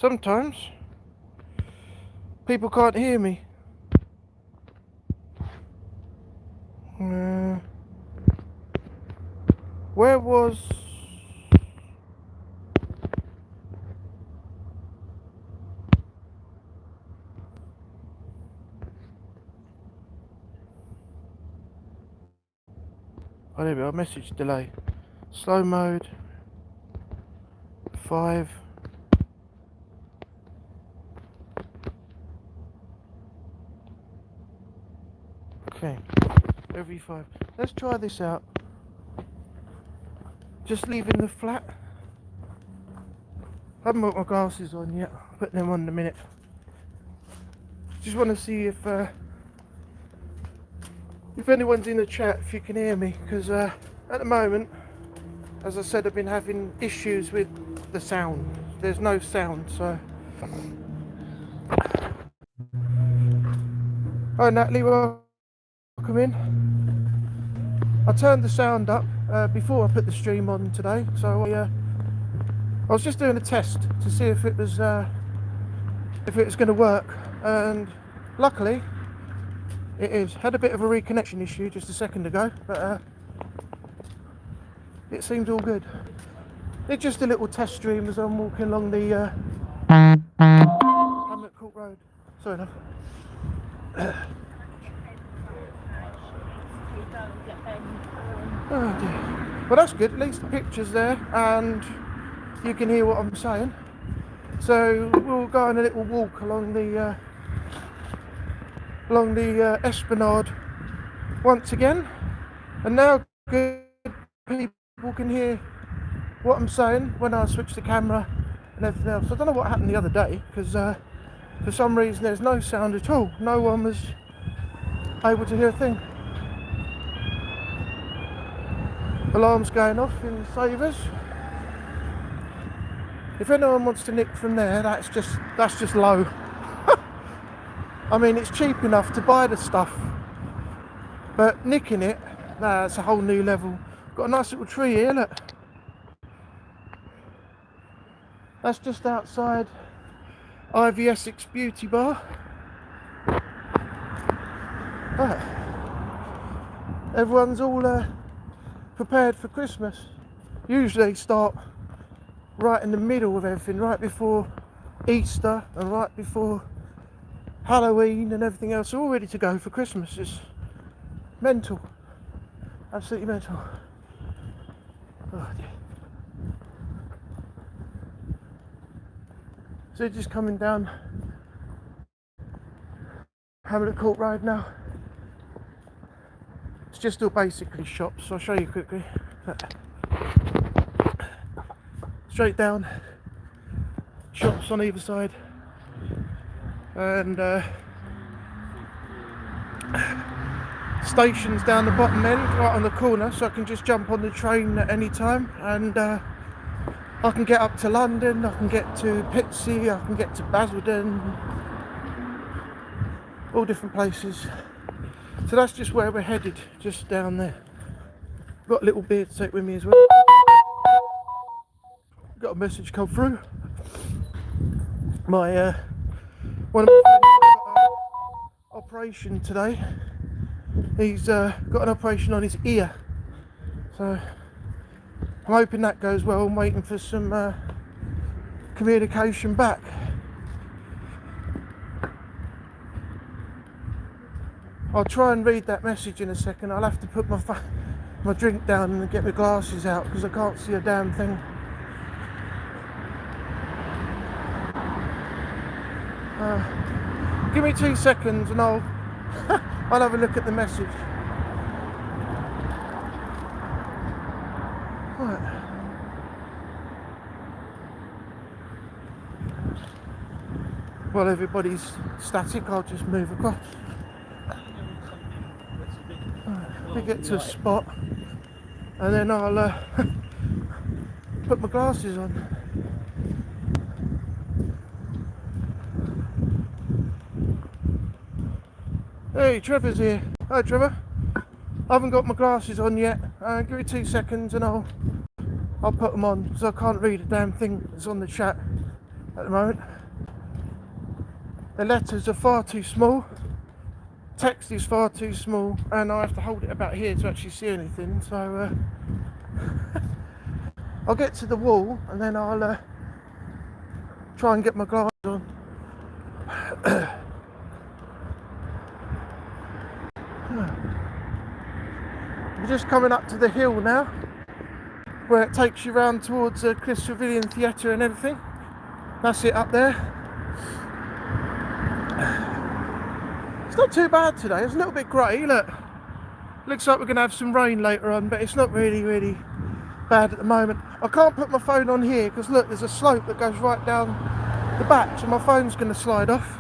Sometimes people can't hear me. Where was... Oh, there we are. Message delay. Slow mode. 5. Okay. Every 5. Let's try this out. Just leaving the flat. I haven't got my glasses on yet. I'll put them on in a minute. Just want to see if anyone's in the chat, if you can hear me, because at the moment, as I said, I've been having issues with the sound. There's no sound, so... Hi Natalie, welcome in. I turned the sound up before I put the stream on today, so I was just doing a test to see if it was going to work, and luckily it is. Had a bit of a reconnection issue just a second ago, but it seems all good. It's just a little test stream as I'm walking along the Hamlet Court Road. Sorry enough. Oh dear. Well, that's good. At least the picture's there and you can hear what I'm saying. So we'll go on a little walk along the Esplanade once again, and now good people can hear what I'm saying when I switch the camera and everything else. I don't know what happened the other day, because for some reason there's no sound at all. No one was able to hear a thing. Alarms going off in Savers. If anyone wants to nick from there, that's just low. I mean, it's cheap enough to buy the stuff, but nicking it, nah, it's a whole new level. Got a nice little tree here, look. That's just outside Ivy Essex Beauty Bar. Right. Everyone's all prepared for Christmas. Usually they start right in the middle of everything, right before Easter and right before Halloween and everything else. They're all ready to go for Christmas. It's mental. Absolutely mental. Oh dear. So just coming down Hamlet Court Road now. It's just all basically shops, so I'll show you quickly. Straight down, shops on either side, and stations down the bottom end, right on the corner, so I can just jump on the train at any time, and I can get up to London, I can get to Pitsea, I can get to Basildon, all different places. So that's just where we're headed, just down there. Got a little beer to take with me as well. Got a message come through. My one of my friends got an operation today. He's got an operation on his ear, so I'm hoping that goes well. I'm waiting for some communication back. I'll try and read that message in a second. I'll have to put my drink down and get my glasses out because I can't see a damn thing. Give me 2 seconds and I'll have a look at the message. Right. While everybody's static, I'll just move across. Right. Get to a spot and then I'll put my glasses on. Hey, Trevor's here. Hi Trevor. I haven't got my glasses on yet. Give me 2 seconds and I'll put them on because I can't read a damn thing that's on the chat. at the moment. The letters are far too small, text is far too small, and I have to hold it about here to actually see anything, so I'll get to the wall and then I'll try and get my glasses on. We're just coming up to the hill now, where it takes you round towards Cliffs Pavilion Theatre and everything. That's it up there. It's not too bad today. It's a little bit grey, look. Looks like we're going to have some rain later on, but it's not really bad at the moment. I can't put my phone on here because look, there's a slope that goes right down the back, so my phone's going to slide off.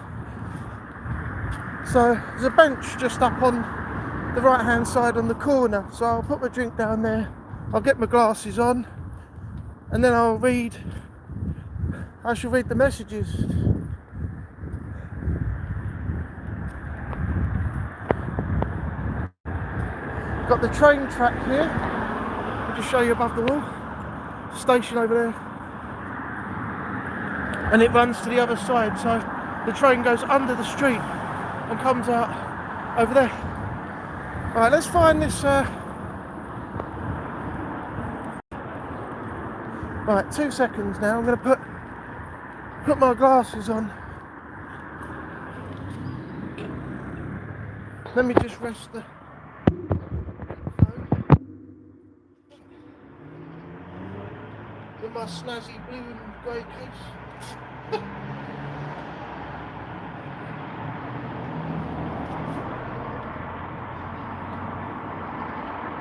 So there's a bench just up on the right hand side on the corner, so I'll put my drink down there, I'll get my glasses on, and then I shall read the messages. Got the train track here, I'll just show you above the wall, station over there, and it runs to the other side, so the train goes under the street and comes out over there. Right, let's find this. Right, 2 seconds now. I'm going to put my glasses on. Let me just rest the phone with my snazzy blue and grey case.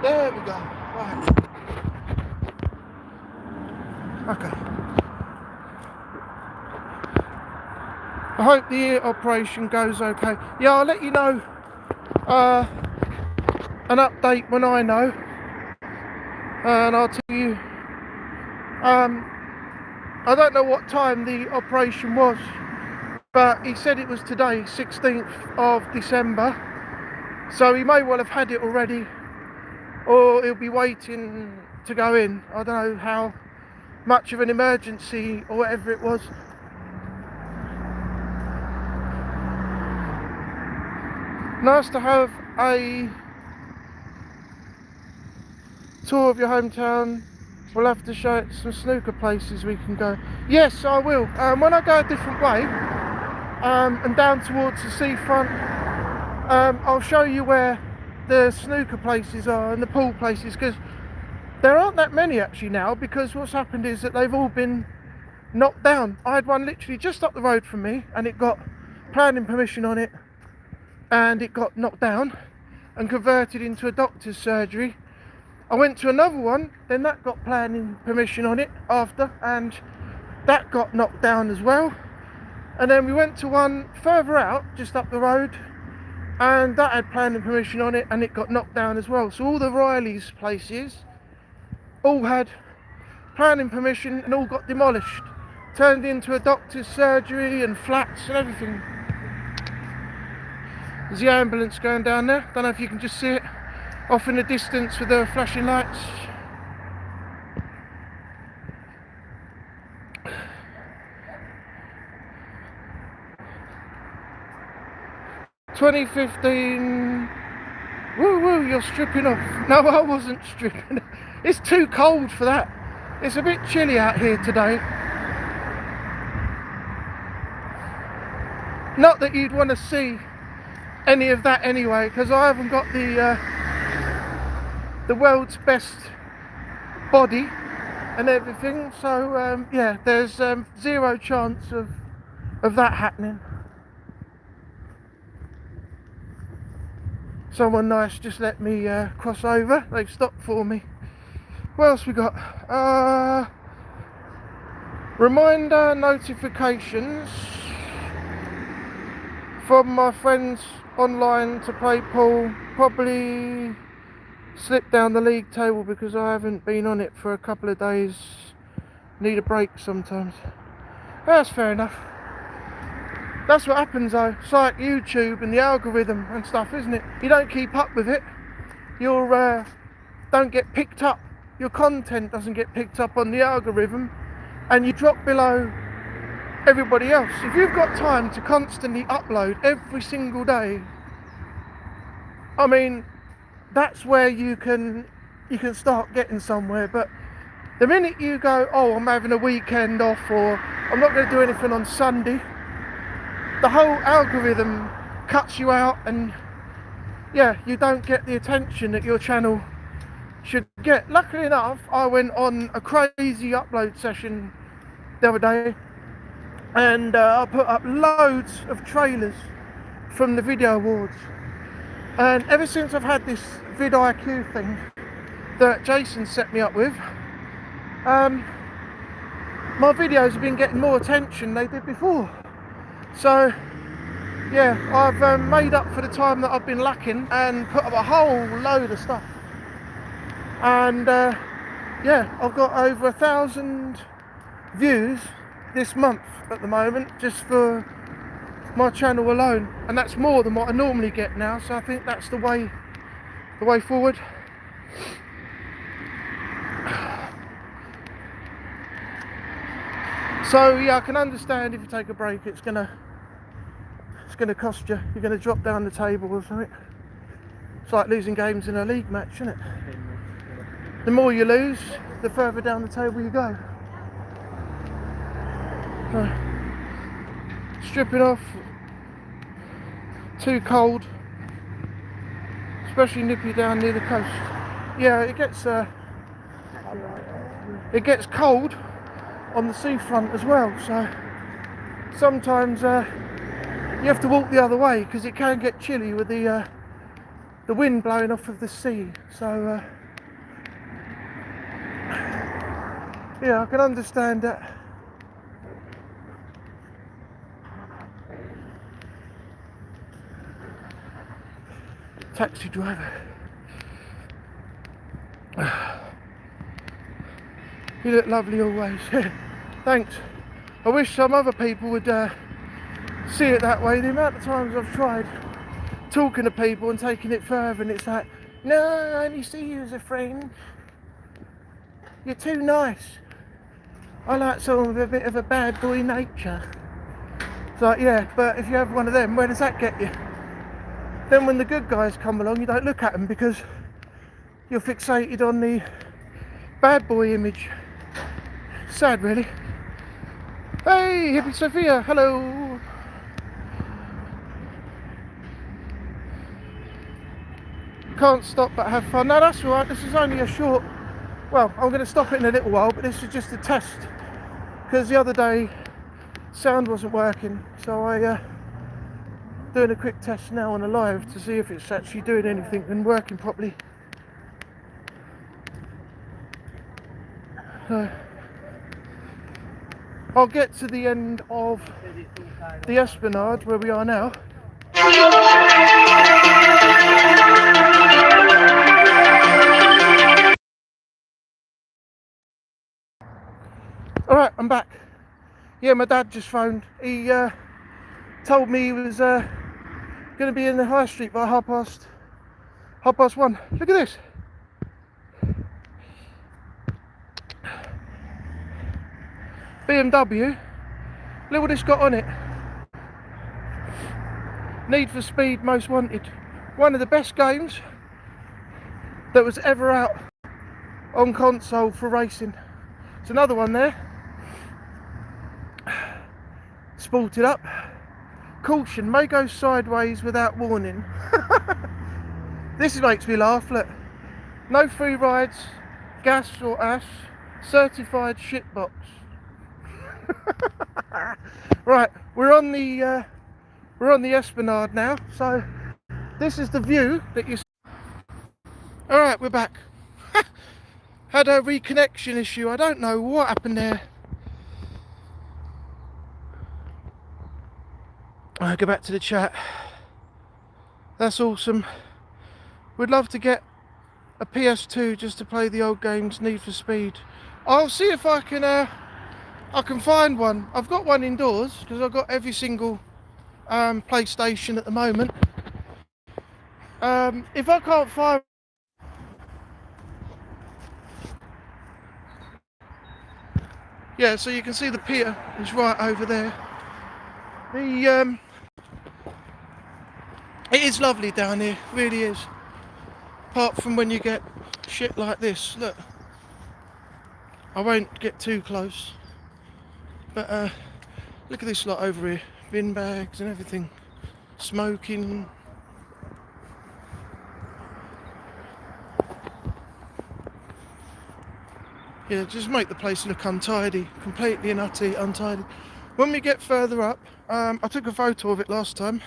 There we go. Right. Okay. I hope the ear operation goes okay. Yeah, I'll let you know an update when I know. And I'll tell you. I don't know what time the operation was, but he said it was today, 16th of December. So he may well have had it already, or he'll be waiting to go in. I don't know how much of an emergency or whatever it was. Nice to have a tour of your hometown. We'll have to show it some snooker places we can go. Yes, I will. When I go a different way and down towards the seafront, I'll show you where the snooker places are and the pool places, because there aren't that many actually now, because what's happened is that they've all been knocked down. I had one literally just up the road from me and it got planning permission on it, and it got knocked down and converted into a doctor's surgery. I went to another one, then that got planning permission on it after, and that got knocked down as well. And then we went to one further out, just up the road, and that had planning permission on it, and it got knocked down as well. So all the Riley's places all had planning permission and all got demolished, turned into a doctor's surgery and flats and everything. There's the ambulance going down there. Don't know if you can just see it off in the distance with the flashing lights. "2015, woo woo, you're stripping off." No, I wasn't stripping. It's too cold for that. It's a bit chilly out here today. Not that you'd want to see any of that anyway, because I haven't got the world's best body and everything, so yeah, there's zero chance of that happening. Someone nice just let me cross over. They've stopped for me. What else we got? Reminder notifications from my friends online to play pool. Probably slip down the league table because I haven't been on it for a couple of days. Need a break sometimes. That's fair enough. That's what happens though. It's like YouTube and the algorithm and stuff, isn't it? You don't keep up with it, you'll don't get picked up. Your content doesn't get picked up on the algorithm, and you drop below everybody else. If you've got time to constantly upload every single day, I mean, that's where you can start getting somewhere. But the minute you go, oh, I'm having a weekend off, or I'm not going to do anything on Sunday, the whole algorithm cuts you out, and yeah, you don't get the attention that your channel should get. Luckily enough, I went on a crazy upload session the other day, and I put up loads of trailers from the video awards. And ever since I've had this vidIQ thing that Jason set me up with, my videos have been getting more attention than they did before. So yeah, I've made up for the time that I've been lacking and put up a whole load of stuff. And yeah, I've got over 1,000 views this month at the moment, just for my channel alone, and that's more than what I normally get now. So I think that's the way forward. So yeah, I can understand if you take a break, it's gonna cost you. You're gonna drop down the table or something. It's like losing games in a league match, isn't it? The more you lose, the further down the table you go. Stripping off, too cold, especially nippy down near the coast. Yeah, it gets cold on the seafront as well, so sometimes you have to walk the other way because it can get chilly with the wind blowing off of the sea. So yeah, I can understand that. Taxi driver, you look lovely always. Thanks. I wish some other people would see it that way. The amount of times I've tried talking to people and taking it further, and it's like, no, I only see you as a friend. You're too nice. I like someone with a bit of a bad boy nature. It's like, yeah, but if you have one of them, where does that get you? Then when the good guys come along, you don't look at them because you're fixated on the bad boy image. Sad, really. Hey, Hippie Sophia, hello. Can't stop but have fun. No, that's all right. This is only a short, well, I'm going to stop it in a little while, but this is just a test, because the other day sound wasn't working, so I doing a quick test now on a live to see if it's actually doing anything and working properly. I'll get to the end of the Esplanade where we are now. Alright, I'm back. Yeah, my dad just phoned. He told me he was going to be in the high street by half past 1. Look at this. BMW. Look what it's got on it. Need for Speed Most Wanted. One of the best games that was ever out on console for racing. There's another one there. Sported up. Caution, may go sideways without warning. This makes me laugh, look. No free rides, gas or ash, certified shitbox. Right, we're on the Esplanade now, so this is the view that you see. Alright, we're back. Had a reconnection issue, I don't know what happened there. I'll go back to the chat. That's awesome. We'd love to get a PS2 just to play the old games, Need for Speed. I'll see if I can find one. I've got one indoors because I've got every single PlayStation at the moment. If I can't find, Yeah, so you can see the pier is right over there. The it is lovely down here, really is. Apart from when you get shit like this. Look, I won't get too close, but look at this lot over here. Bin bags and everything. Smoking. Yeah, just make the place look untidy. Completely and utterly untidy. When we get further up, I took a photo of it last time.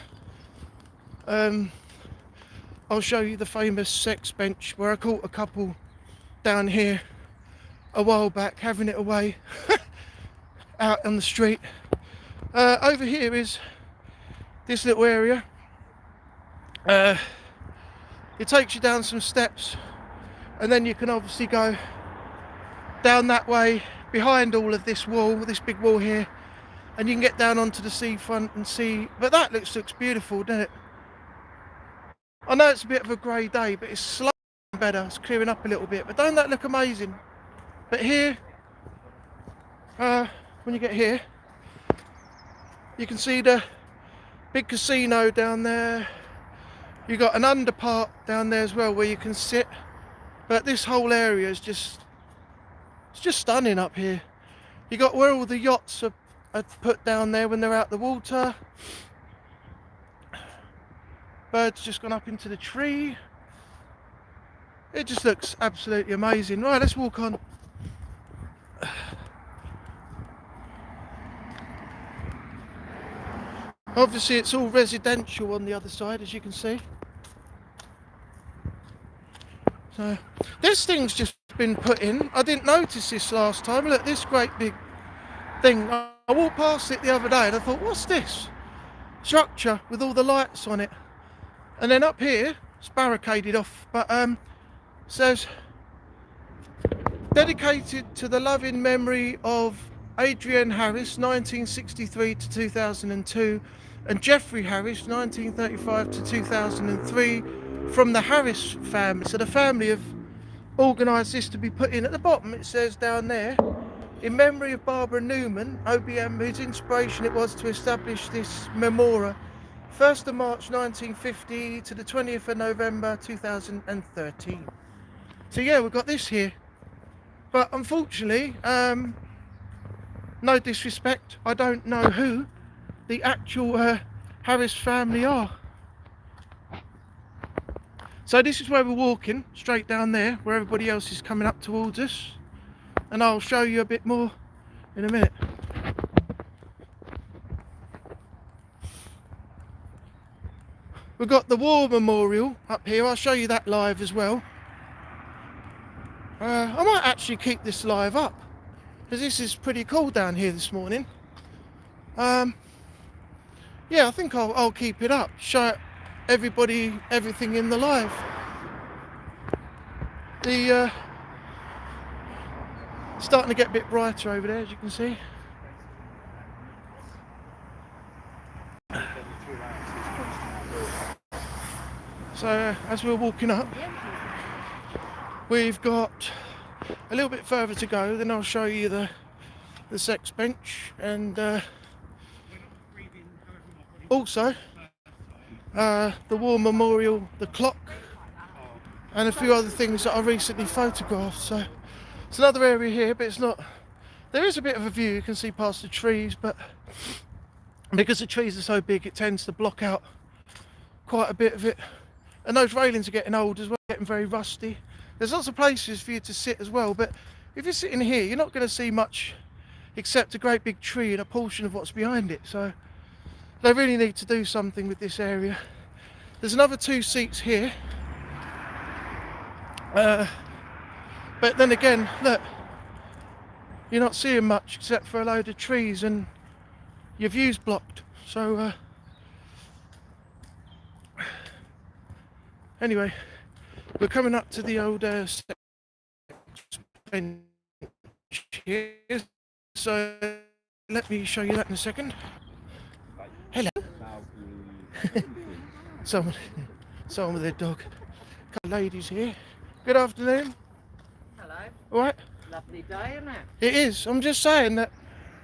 I'll show you the famous sex bench where I caught a couple down here a while back having it away out on the street. Over here is this little area. It takes you down some steps, and then you can obviously go down that way behind all of this wall, this big wall here, and you can get down onto the seafront and see. But that looks beautiful, doesn't it? I know it's a bit of a grey day, but it's slightly better. It's clearing up a little bit, but don't that look amazing? But here, when you get here, you can see the big casino down there. You got an underpart down there as well where you can sit. But this whole area is just stunning up here. You got where all the yachts are put down there when they're out the water. Birds just gone up into the tree. It just looks absolutely amazing. Right, let's walk on. Obviously it's all residential on the other side, as you can see. So this thing's just been put in. I didn't notice this last time. Look, this great big thing. I walked past it the other day and I thought, what's this structure with all the lights on it? And then up here, it's barricaded off, but says dedicated to the loving memory of Adrienne Harris, 1963 to 2002, and Jeffrey Harris, 1935 to 2003, from the Harris family. So the family have organised this to be put in. At the bottom it says down there, in memory of Barbara Newman, OBM, whose inspiration it was to establish this memorial, 1st of March 1950 to the 20th of November 2013. So yeah, we've got this here. But unfortunately, no disrespect, I don't know who the actual Harris family are. So this is where we're walking, straight down there, where everybody else is coming up towards us. And I'll show you a bit more in a minute. We've got the War Memorial up here. I'll show you that live as well. I might actually keep this live up, because this is pretty cool down here this morning. Yeah, I think I'll keep it up, show everybody everything in the live. The starting to get a bit brighter over there, as you can see. So as we're walking up, we've got a little bit further to go, then I'll show you the sex bench, and also the War Memorial, the clock, and a few other things that I recently photographed. So it's another area here, but it's not, there is a bit of a view, you can see past the trees, but because the trees are so big it tends to block out quite a bit of it. And those railings are getting old as well, getting very rusty. There's lots of places for you to sit as well, but if you're sitting here, you're not going to see much except a great big tree and a portion of what's behind it. So they really need to do something with this area. There's another 2 seats here. But then again, look, you're not seeing much except for a load of trees and your view's blocked. So anyway, we're coming up to the old bench here, so let me show you that in a second. Hello. someone with their dog. A couple of ladies here. Good afternoon. Hello. All right. Lovely day, isn't it? It is. I'm just saying that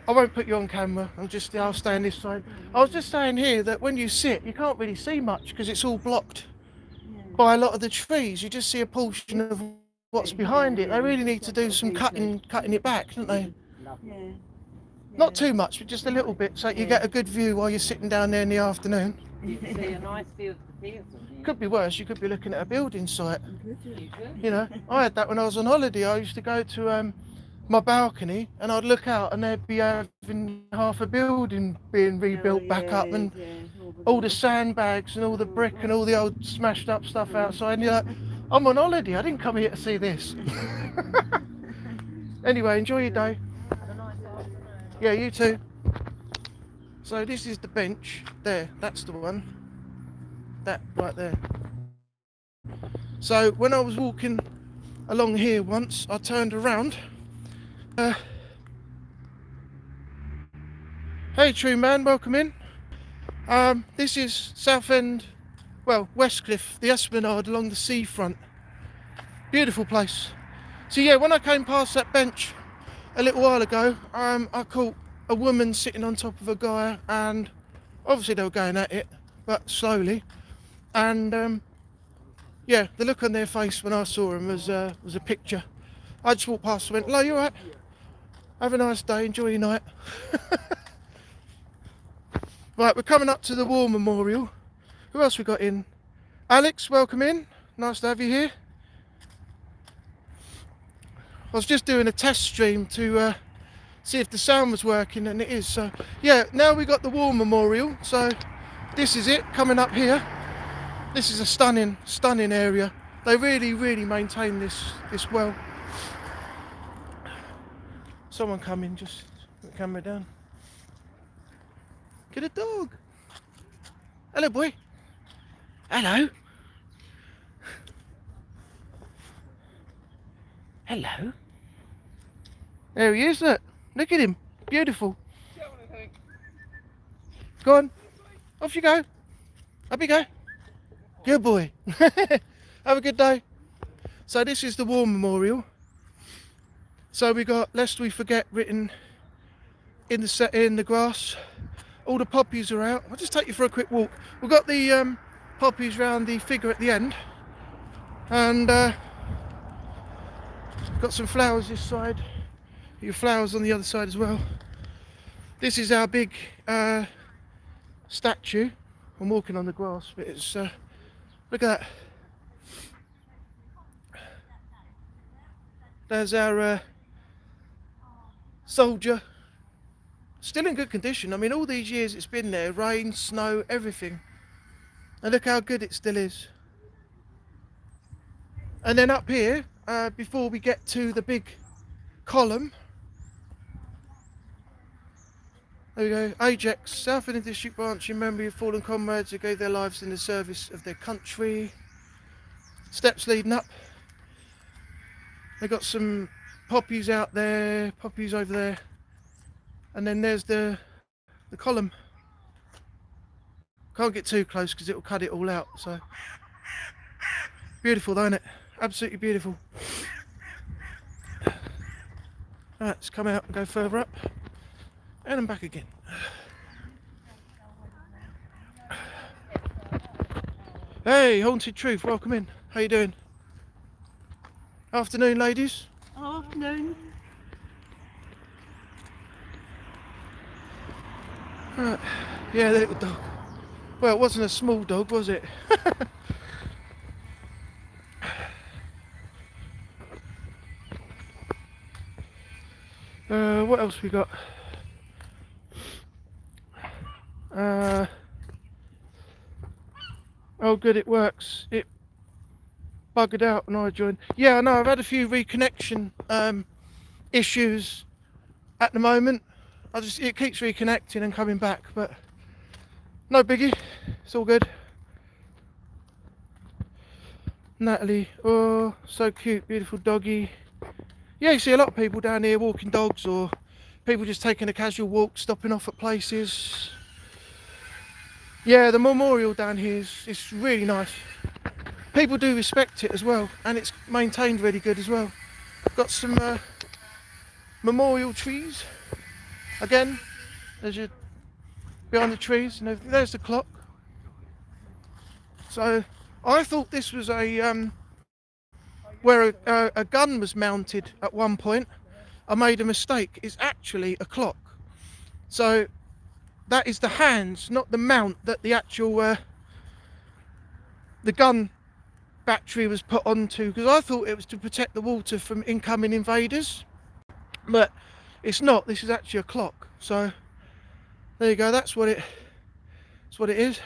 I won't put you on camera. I'll stay on this side. I was just saying here that when you sit, you can't really see much because it's all blocked by a lot of the trees. You just see a portion of what's behind it. They really need to do some cutting it back, don't they? Lovely. Not too much, but just a little bit, so you get a good view while you're sitting down there in the afternoon. You can see a nice view of the fields on here. Could be worse. You could be looking at a building site. You could. You know, I had that when I was on holiday. I used to go to my balcony and I'd look out and there'd be having half a building being rebuilt back up and all the sandbags and all the brick and all the old smashed up stuff outside. And you're like, I'm on holiday. I didn't come here to see this. Anyway, enjoy your day. Have a nice afternoon. Yeah, you too. So this is the bench there. That's the one. That right there. So when I was walking along here once, I turned around. Hey True Man, welcome in. This is Southend, well, Westcliff, the Esplanade along the seafront. Beautiful place. So yeah, when I came past that bench a little while ago, I caught a woman sitting on top of a guy, and obviously they were going at it, but slowly. And yeah, the look on their face when I saw him was a picture. I just walked past and went, hello, you alright? Have a nice day, enjoy your night. Right, we're coming up to the War Memorial. Who else we got in? Alex, welcome in. Nice to have you here. I was just doing a test stream to see if the sound was working, and it is. So yeah, now we got the War Memorial. So this is it, coming up here. This is a stunning area. They really maintain this well. Someone come in, just put the camera down. Get a dog. Hello, boy. Hello. Hello. There he is, look. Look at him. Beautiful. Go on. Off you go. Up you go. Good boy. Have a good day. So this is the War Memorial. So we got "Lest We Forget" written in the grass. All the poppies are out. I'll just take you for a quick walk. We've got the poppies round the figure at the end, and got some flowers this side. Your flowers on the other side as well. This is our big statue. I'm walking on the grass, but it's look at that. There's our soldier. Still in good condition. I mean, all these years it's been there, rain, snow, everything. And look how good it still is. And then up here, before we get to the big column, there we go, Ajax, Southend District Branch, in memory of fallen comrades who gave their lives in the service of their country. Steps leading up. They've got some poppies out there, poppies over there. And then there's the column. Can't get too close because it'll cut it all out. So beautiful though, isn't it? Absolutely beautiful. Right, let's come out and go further up. And I'm back again. Hey, Haunted Truth, welcome in. How you doing? Afternoon, ladies. Afternoon. Right. Yeah, the little dog. Well, it wasn't a small dog, was it? What else we got? Oh good, it works. It buggered out when I joined. Yeah, I know, I've had a few reconnection issues at the moment. It keeps reconnecting and coming back, but no biggie, it's all good. Natalie, oh, so cute, beautiful doggy. Yeah, you see a lot of people down here walking dogs, or people just taking a casual walk, stopping off at places. Yeah, the memorial down here is really nice. People do respect it as well, and it's maintained really good as well. Got some memorial trees. Again, as you behind the trees and everything. There's the clock. So I thought this was a where a gun was mounted at one point. I made a mistake. It's actually a clock. So that is the hands, not the mount that the actual the gun battery was put onto, because I thought it was to protect the water from incoming invaders, but it's not. This is actually a clock. So there you go. That's what it is,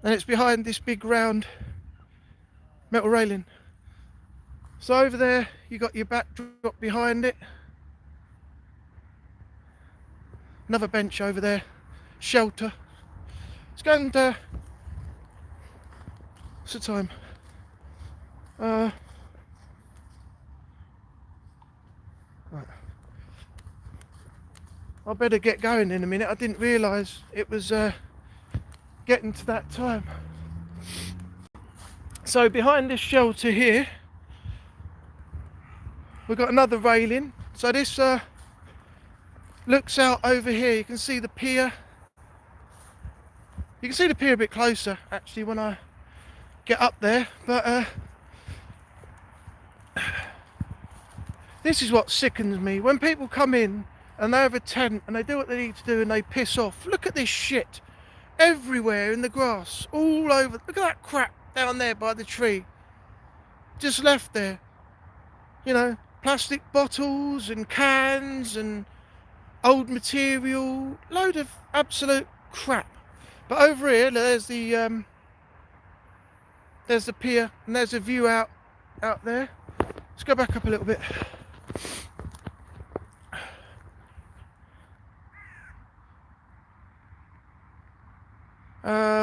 and it's behind this big round metal railing. So over there you got your backdrop behind it, another bench over there, shelter. Let's go and what's the time? Right. I better get going in a minute. I didn't realise it was getting to that time. So behind this shelter here we've got another railing. So this looks out over here. You can see the pier. You can see the pier a bit closer actually when I get up there, but this is what sickens me. When people come in and they have a tent and they do what they need to do and they piss off. Look at this shit everywhere in the grass, all over. Look at that crap down there by the tree, just left there. You know, plastic bottles and cans and old material, load of absolute crap. But over here there's the pier and there's a view out there. Let's go back up a little bit.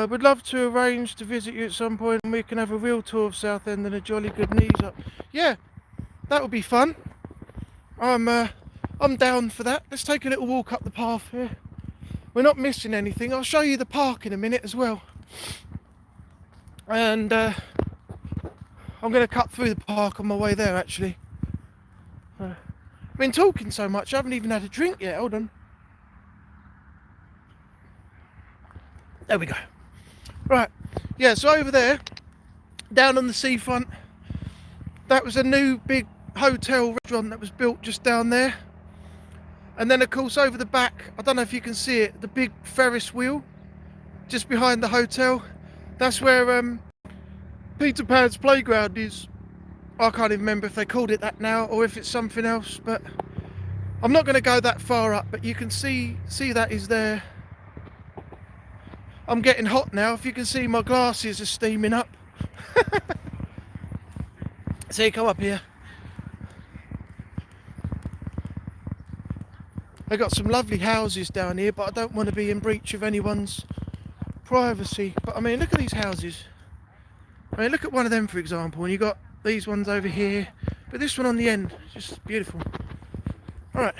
Would love to arrange to visit you at some point and we can have a real tour of Southend and a jolly good knees up. Yeah, that would be fun. I'm down for that. Let's take a little walk up the path here. We're not missing anything. I'll show you the park in a minute as well. And I'm going to cut through the park on my way there actually. I've been talking so much I haven't even had a drink yet. Hold on. There we go. Right, yeah, so over there, down on the seafront, that was a new big hotel restaurant that was built just down there. And then of course over the back, I don't know if you can see it, the big Ferris wheel just behind the hotel. That's where Peter Pan's playground is. I can't even remember if they called it that now or if it's something else, but I'm not going to go that far up, but you can see that is there. I'm getting hot now. If you can see, my glasses are steaming up. So you come up here. They got some lovely houses down here, but I don't want to be in breach of anyone's privacy. But I mean, look at these houses. I mean, look at one of them, for example, and you got these ones over here, but this one on the end, just beautiful. All right.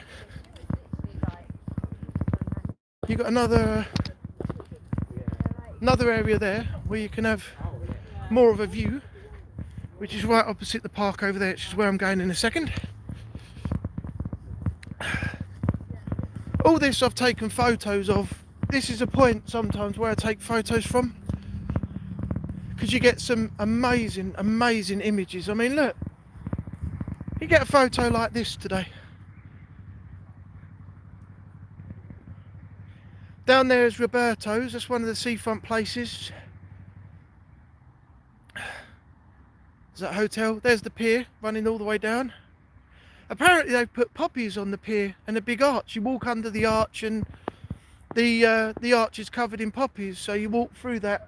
You got another area there where you can have more of a view, which is right opposite the park over there, which is where I'm going in a second. All this I've taken photos of. This is a point sometimes where I take photos from, because you get some amazing images. I mean, look, you get a photo like this today. Down there is Roberto's. That's one of the seafront places. There's that hotel. There's the pier running all the way down. Apparently they've put poppies on the pier and a big arch. You walk under the arch and the arch is covered in poppies. So you walk through that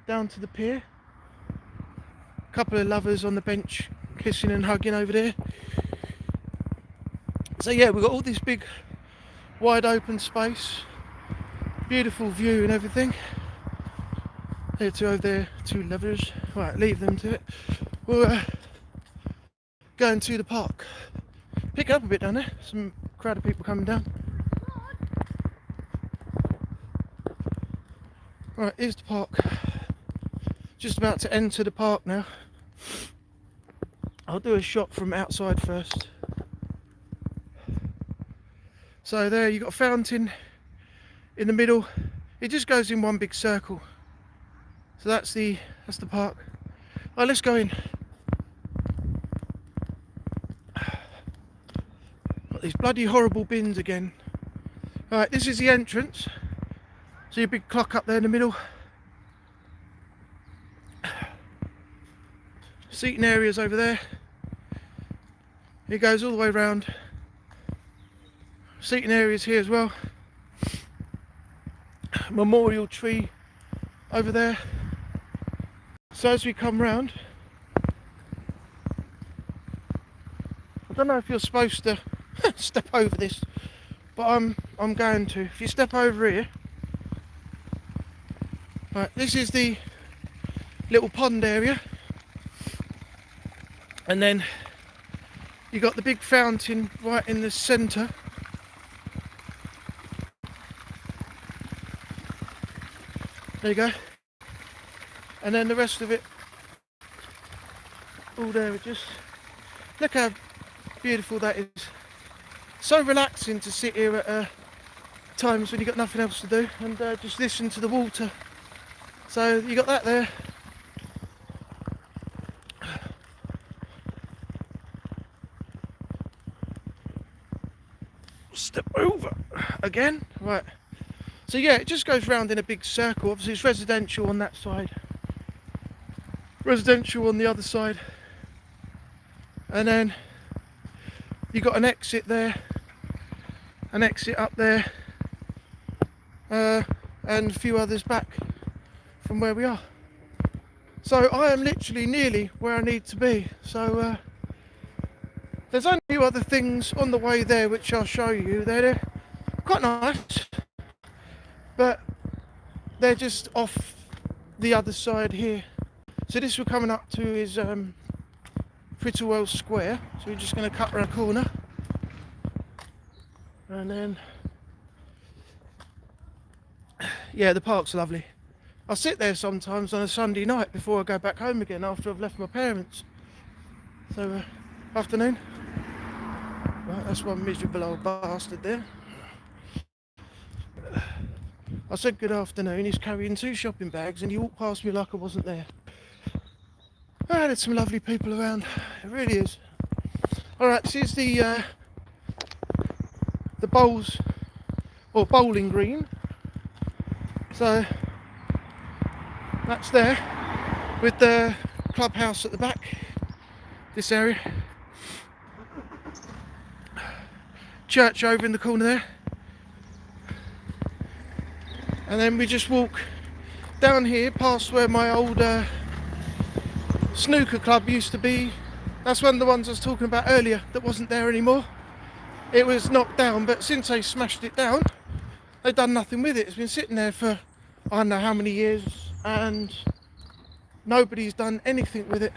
down to the pier. A couple of lovers on the bench kissing and hugging over there. So yeah, we've got all this big wide open space. Beautiful view and everything. There two over there, two lovers. Right, leave them to it. We're going to the park. Pick it up a bit down there. Some crowd of people coming down. Right, here's the park. Just about to enter the park now. I'll do a shot from outside first. So there you've got a fountain in the middle. It just goes in one big circle. So that's the park. Oh, let's go in. Got these bloody horrible bins again. Right, this is the entrance. See a big clock up there in the middle. Seating areas over there. It goes all the way around. Seating areas here as well. Memorial tree over there. So as we come round, I don't know if you're supposed to step over this, but I'm going to. If you step over here, right, this is the little pond area, and then you got the big fountain right in the centre. There you go. And then the rest of it, all there, just look how beautiful that is. So relaxing to sit here at times when you've got nothing else to do and just listen to the water. So you got that there. Step over again. Right. So yeah, it just goes round in a big circle. Obviously it's residential on that side. Residential on the other side. And then you got an exit there. An exit up there. And a few others back from where we are. So I am literally nearly where I need to be. So there's only a few other things on the way there which I'll show you. They're quite nice, but they're just off the other side here. So this we're coming up to is Prittlewell Square. So we're just going to cut around a corner, and then yeah, the park's lovely. I sit there sometimes on a Sunday night before I go back home again after I've left my parents. So afternoon. Right, that's one miserable old bastard there. I said good afternoon, he's carrying 2 shopping bags and he walked past me like I wasn't there. Oh, there's some lovely people around, it really is. Alright, this is the bowls, or bowling green. So, that's there, with the clubhouse at the back, this area. Church over in the corner there. And then we just walk down here past where my old snooker club used to be. That's one of the ones I was talking about earlier that wasn't there anymore. It was knocked down, but since they smashed it down, they've done nothing with it. It's been sitting there for I don't know how many years and nobody's done anything with it.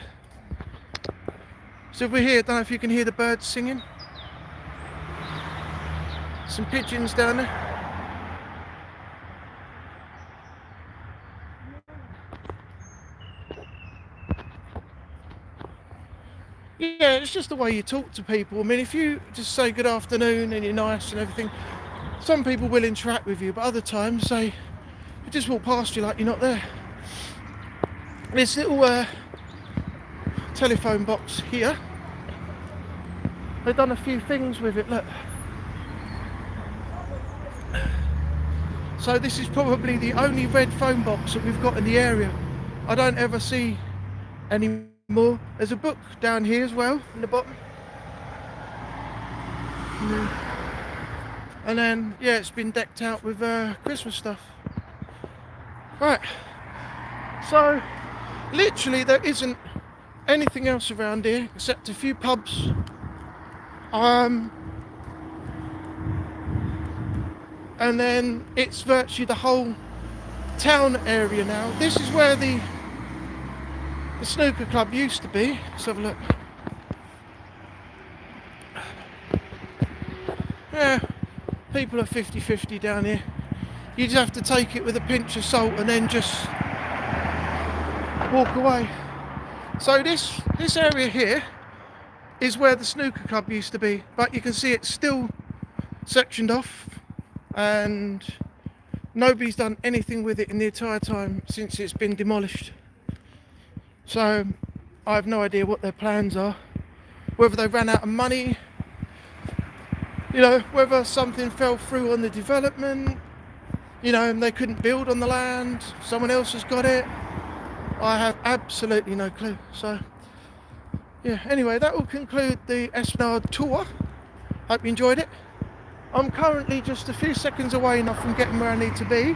So if we're here, I don't know if you can hear the birds singing. Some pigeons down there. Yeah, it's just the way you talk to people. I mean, if you just say good afternoon and you're nice and everything, some people will interact with you, but other times they just walk past you like you're not there. This little telephone box here, they've done a few things with it, look. So this is probably the only red phone box that we've got in the area. I don't ever see any more. There's a book down here as well in the bottom. And then yeah, it's been decked out with Christmas stuff. Right, so literally there isn't anything else around here except a few pubs. And then it's virtually the whole town area now. This is where the snooker club used to be. Let's have a look. Yeah, people are 50-50 down here. You just have to take it with a pinch of salt and then just walk away. So this area here is where the snooker club used to be, but you can see it's still sectioned off, and nobody's done anything with it in the entire time since it's been demolished. So I have no idea what their plans are, whether they ran out of money, you know, whether something fell through on the development, you know, and they couldn't build on the land, someone else has got it. I have absolutely no clue. So yeah, anyway, that will conclude the Esplanade tour. Hope you enjoyed it. I'm currently just a few seconds away enough from getting where I need to be.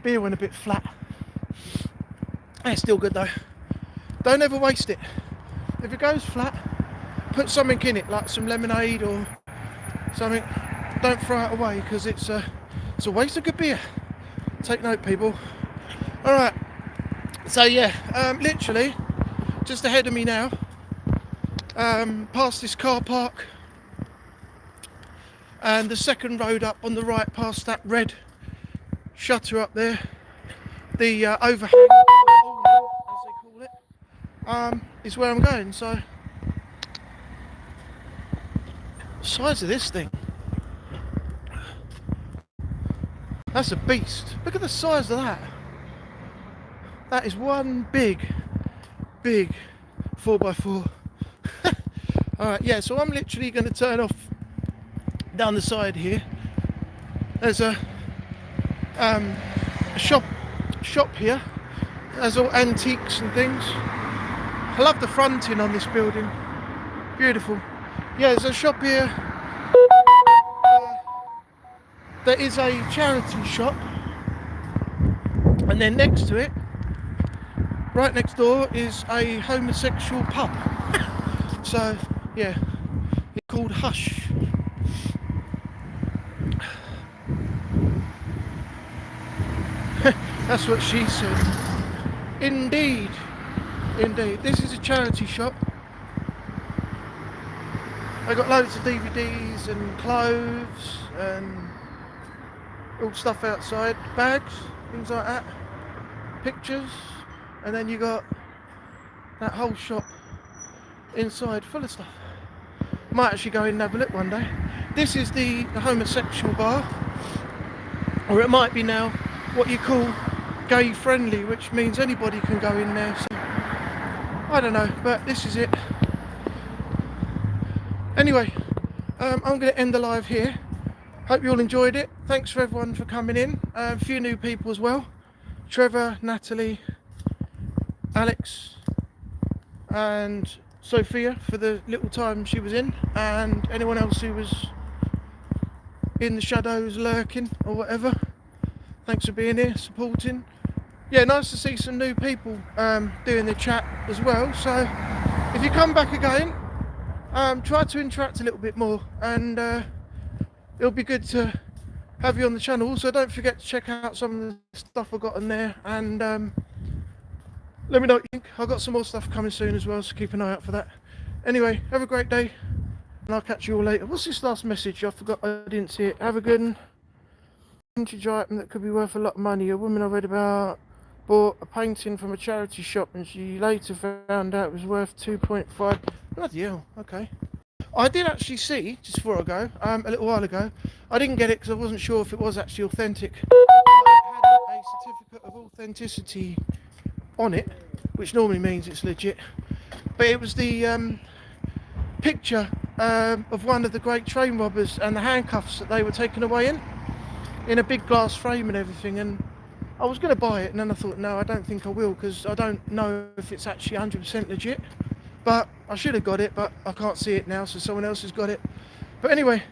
Beer went a bit flat. It's still good though. Don't ever waste it. If it goes flat, put something in it, like some lemonade or something. Don't throw it away, because it's a waste of good beer. Take note, people. Alright, so yeah, literally just ahead of me now, past this car park, and the second road up on the right, past that red shutter up there, the overhang, as they call it, is where I'm going. So, the size of this thing, that's a beast. Look at the size of that. That is one big 4x4. Alright, yeah, so I'm literally going to turn off down the side here. There's a shop here. There's all antiques and things. I love the fronting on this building. Beautiful. Yeah, there's a shop here. There is a charity shop. And then next to it, right next door, is a homosexual pub. So, yeah, it's called Hush. That's what she said. Indeed. Indeed. This is a charity shop. They got loads of DVDs and clothes and all stuff outside. Bags, things like that. Pictures. And then you got that whole shop inside full of stuff. Might actually go in and have a look one day. This is the homosexual bar. Or it might be now what you call gay friendly, which means anybody can go in there. So, I don't know, but this is it. Anyway, I'm going to end the live here. Hope you all enjoyed it. Thanks for everyone for coming in. A few new people as well. Trevor, Natalie, Alex and Sophia for the little time she was in, and anyone else who was in the shadows lurking or whatever. Thanks for being here, supporting. Yeah, nice to see some new people doing the chat as well. So if you come back again, try to interact a little bit more, and it'll be good to have you on the channel. Also, don't forget to check out some of the stuff I've got on there, and let me know what you think. I've got some more stuff coming soon as well, so keep an eye out for that. Anyway, have a great day, and I'll catch you all later. What's this last message? I forgot, I didn't see it. Have a good one. Vintage item that could be worth a lot of money. A woman I read about bought a painting from a charity shop, and she later found out it was worth 2.5. Bloody hell, okay. I did actually see, just before I go, a little while ago, I didn't get it because I wasn't sure if it was actually authentic. It had a certificate of authenticity on it, which normally means it's legit. But it was the picture of one of the great train robbers and the handcuffs that they were taken away in a big glass frame and everything. And I was going to buy it, and then I thought, no, I don't think I will, because I don't know if it's actually 100% legit. But I should have got it, but I can't see it now, so someone else has got it. But anyway,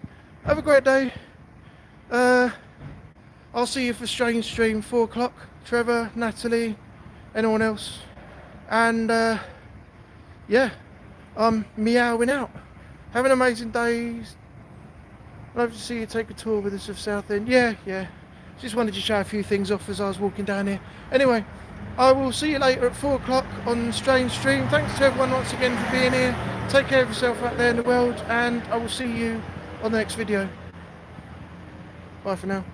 have a great day. I'll see you for Strange Stream, 4 o'clock. Trevor, Natalie, anyone else. And yeah, I'm meowing out. Have an amazing day. Love to see you take a tour with us of Southend. Yeah. Just wanted to show a few things off as I was walking down here. Anyway, I will see you later at 4 o'clock on Strange Stream. Thanks to everyone once again for being here. Take care of yourself out there in the world, and I will see you on the next video. Bye for now.